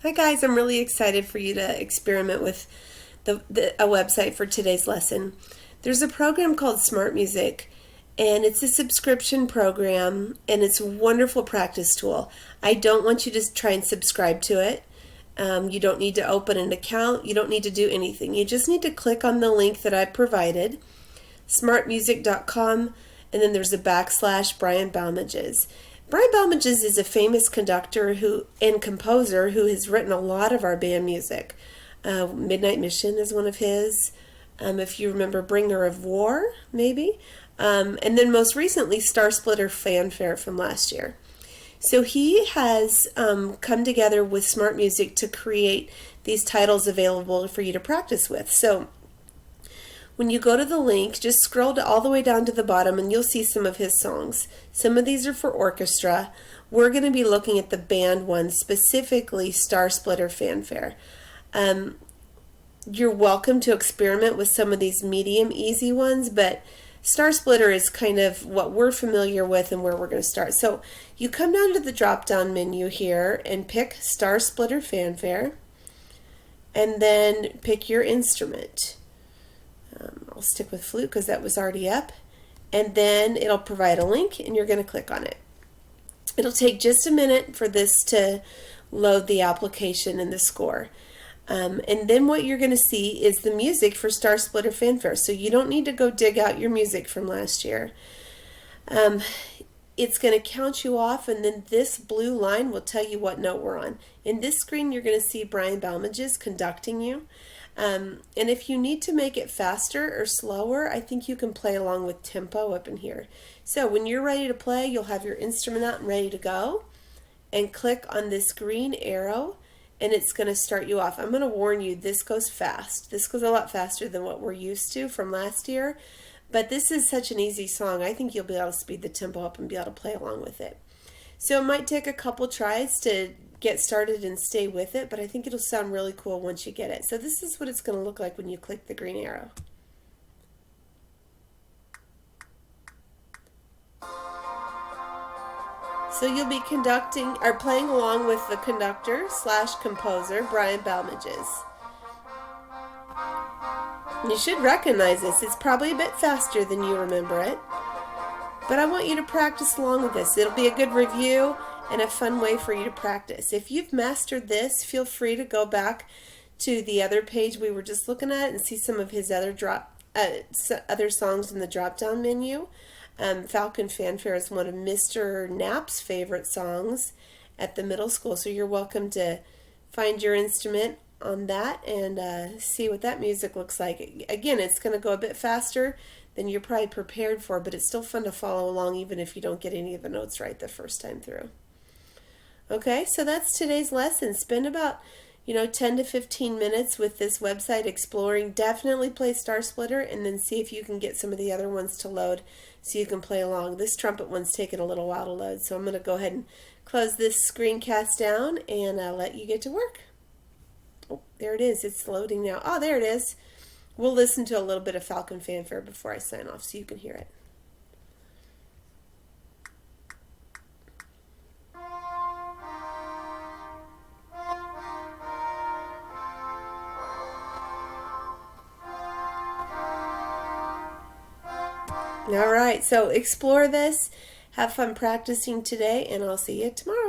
Hi guys, I'm really excited for you to experiment with a website for today's lesson. There's a program called Smart Music, and it's a subscription program, and it's a wonderful practice tool. I don't want you to try and subscribe to it. You don't need to open an account. You don't need to do anything. You just need to click on the link that I provided, smartmusic.com, and then there's a / Brian Balmages. Brian Balmages is a famous conductor and composer who has written a lot of our band music. Midnight Mission is one of his. If you remember Bringer of War, maybe. And then most recently, Star Splitter Fanfare from last year. So he has come together with Smart Music to create these titles available for you to practice with. So when you go to the link, just scroll all the way down to the bottom and you'll see some of his songs. Some of these are for orchestra. We're going to be looking at the band one, specifically Star Splitter Fanfare. You're welcome to experiment with some of these medium easy ones, but Star Splitter is kind of what we're familiar with and where we're going to start. So you come down to the drop down menu here and pick Star Splitter Fanfare and then pick your instrument. I'll stick with flute because that was already up, and then it'll provide a link and you're going to click on it. It'll take just a minute for this to load the application and the score. And then what you're going to see is the music for Star Splitter Fanfare. So you don't need to go dig out your music from last year. It's going to count you off, and then this blue line will tell you what note we're on. In this screen, you're going to see Brian Balmages conducting you. And if you need to make it faster or slower, I think you can play along with tempo up in here. So when you're ready to play, you'll have your instrument out and ready to go, and click on this green arrow and it's going to start you off. I'm going to warn you, this goes fast. This goes a lot faster than what we're used to from last year, but this is such an easy song. I think you'll be able to speed the tempo up and be able to play along with it. So it might take a couple tries to get started and stay with it, but I think it'll sound really cool once you get it. So this is what it's going to look like when you click the green arrow. So you'll be conducting or playing along with the conductor / composer, Brian Balmages. You should recognize this. It's probably a bit faster than you remember it, but I want you to practice along with this. It'll be a good review and a fun way for you to practice. If you've mastered this, feel free to go back to the other page we were just looking at and see some of his other songs in the drop-down menu. Falcon Fanfare is one of Mr. Knapp's favorite songs at the middle school, so you're welcome to find your instrument on that and see what that music looks like. Again, it's going to go a bit faster than you're probably prepared for, but it's still fun to follow along even if you don't get any of the notes right the first time through. Okay, so that's today's lesson. Spend about 10 to 15 minutes with this website exploring. Definitely play Star Splitter and then see if you can get some of the other ones to load so you can play along. This trumpet one's taking a little while to load, so I'm going to go ahead and close this screencast down and let you get to work. Oh, there it is. It's loading now. Oh, there it is. We'll listen to a little bit of Falcon Fanfare before I sign off so you can hear it. All right, so explore this, have fun practicing today, and I'll see you tomorrow.